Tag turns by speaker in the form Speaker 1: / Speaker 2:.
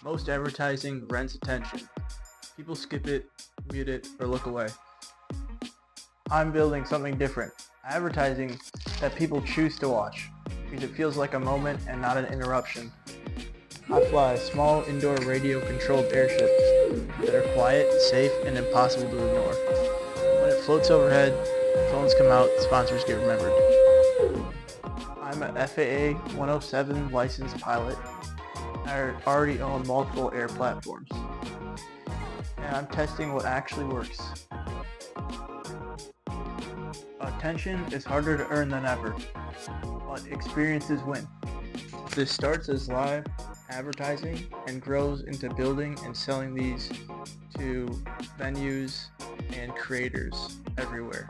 Speaker 1: Most advertising rents attention. People skip it, mute it, or look away. I'm building something different. Advertising that people choose to watch because it feels like a moment and not an interruption. I fly small indoor radio-controlled airships that are quiet, safe, and impossible to ignore. When it floats overhead, phones come out, sponsors get remembered. I'm an FAA 107 licensed pilot. I already own multiple air platforms. And I'm testing what actually works. Attention is harder to earn than ever, but experiences win. This starts as live advertising and grows into building and selling these to venues and creators everywhere.